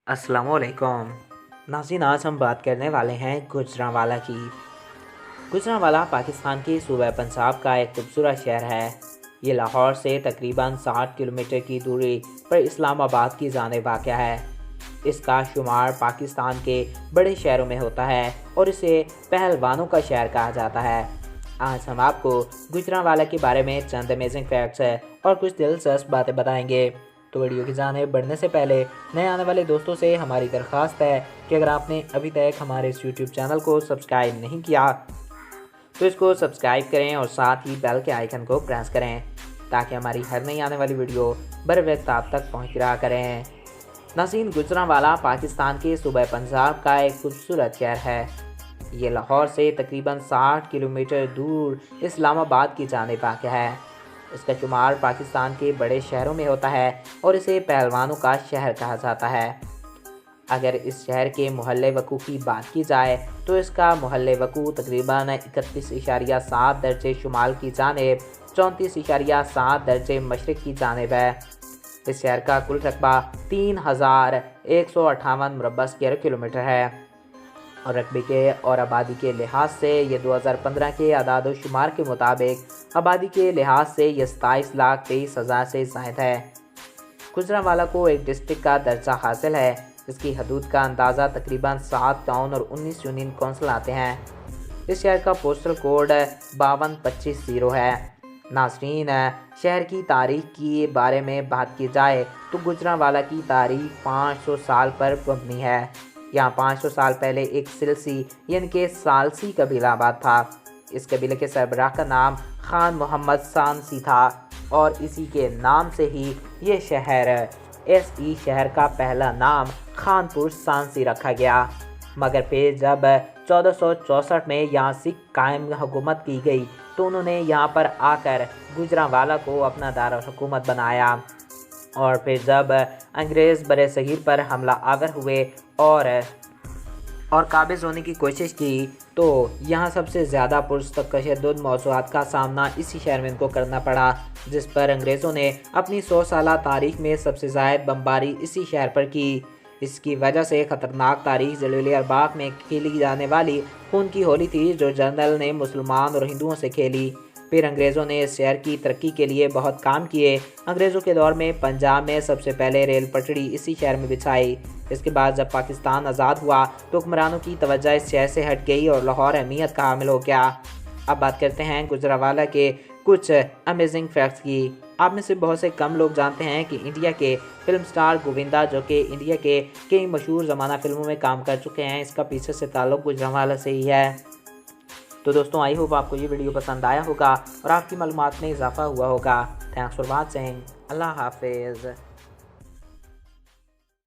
अस्सलाम वालेकुम नाज़रीन, आज हम बात करने वाले हैं गुजरांवाला की। गुजरांवाला पाकिस्तान के सूबा पंजाब का एक खूबसूरत शहर है। ये लाहौर से तकरीबन 60 किलोमीटर की दूरी पर इस्लामाबाद की जानिब वाक़या है। इसका शुमार पाकिस्तान के बड़े शहरों में होता है और इसे पहलवानों का शहर कहा जाता है। आज हम आपको गुजरांवाला के बारे में चंद अमेजिंग फैक्ट्स और कुछ दिलचस्प बातें बताएंगे। तो वीडियो की जानिब बढ़ने से पहले नए आने वाले दोस्तों से हमारी दरख्वास्त है कि अगर आपने अभी तक हमारे इस यूट्यूब चैनल को सब्सक्राइब नहीं किया तो इसको सब्सक्राइब करें और साथ ही बेल के आइकन को प्रेस करें ताकि हमारी हर नई आने वाली वीडियो बर वक्त आप तक पहुँच रहा करें। नाज़रीन, गुजरांवाला पाकिस्तान के सूबा पंजाब का एक खूबसूरत शहर है। ये लाहौर से तकरीबन 60 किलोमीटर दूर इस्लामाबाद की जानिब वाक़या है। इसका शुमार पाकिस्तान के बड़े शहरों में होता है और इसे पहलवानों का शहर कहा जाता है। अगर इस शहर के मोहल्ले वकू की बात की जाए तो इसका मोहल्ले वकू तकरीबन 31.7 दर्जे शुमाल की जानिब, 34.7 दर्जे मशरक़ की जानिब है। इस शहर का कुल रकबा 3158 मुरबा स्क्वायर किलोमीटर है और रकबे के और आबादी के लिहाज से ये 2015 के आदाद शुमार के मुताबिक आबादी के लिहाज से ये 27,23,000 से ज़ायद है। गुजरांवाला को एक डिस्ट्रिक्ट का दर्जा हासिल है। इसकी हदूद का अंदाज़ा तकरीबन 7 टाउन और 19 यूनियन कौंसिल आते हैं। इस शहर का पोस्टल कोड 5225 है। नाज़रीन, शहर की तारीख के बारे में बात की जाए तो गुजरांवाला की तारीख 500 साल पर मबनी है। यहाँ 500 साल पहले एक सिलसी यानी कि सालसी कबीला आबाद था। इस कबीले के सरबराह का नाम खान मोहम्मद सानसी था और इसी के नाम से ही ये शहर शहर का पहला नाम खानपुर सानसी रखा गया। मगर फिर जब 1464 में यहाँ सिख कायम हुकूमत की गई तो उन्होंने यहाँ पर आकर गुजरांवाला को अपना दारुल हुकूमत बनाया और फिर जब अंग्रेज़ बरे सगीर पर हमला आवर हुए और काबिज़ होने की कोशिश की तो यहाँ सबसे ज़्यादा पुरतशद्दुद मौज़ूआत का सामना इसी शहर में इनको करना पड़ा, जिस पर अंग्रेज़ों ने अपनी 100 साला तारीख़ में सबसे ज़्यादा बमबारी इसी शहर पर की। इसकी वजह से ख़तरनाक तारीख़ जलील बाग में खेली जाने वाली खून की होली थी जो जनरल ने मुसलमान और हिंदुओं से खेली। फिर अंग्रेज़ों ने इस शहर की तरक्की के लिए बहुत काम किए। अंग्रेज़ों के दौर में पंजाब में सबसे पहले रेल पटड़ी इसी शहर में बिछाई। इसके बाद जब पाकिस्तान आज़ाद हुआ तो हुक्मरानों की तवज्जो इस शहर से हट गई और लाहौर अहमियत का हामिल हो गया। अब बात करते हैं गुजरांवाला के कुछ अमेजिंग फैक्ट्स की। आप में से बहुत से कम लोग जानते हैं कि इंडिया के फिल्म स्टार गोविंदा, जो कि इंडिया के कई मशहूर ज़माना फिल्मों में काम कर चुके हैं, इसका पीछे से ताल्लुक़ गुजरांवाला से ही है। तो दोस्तों, आई होप आपको ये वीडियो पसंद आया होगा और आपकी मालूमात में इजाफा हुआ होगा। Thanks for watching. अल्लाह हाफिज़।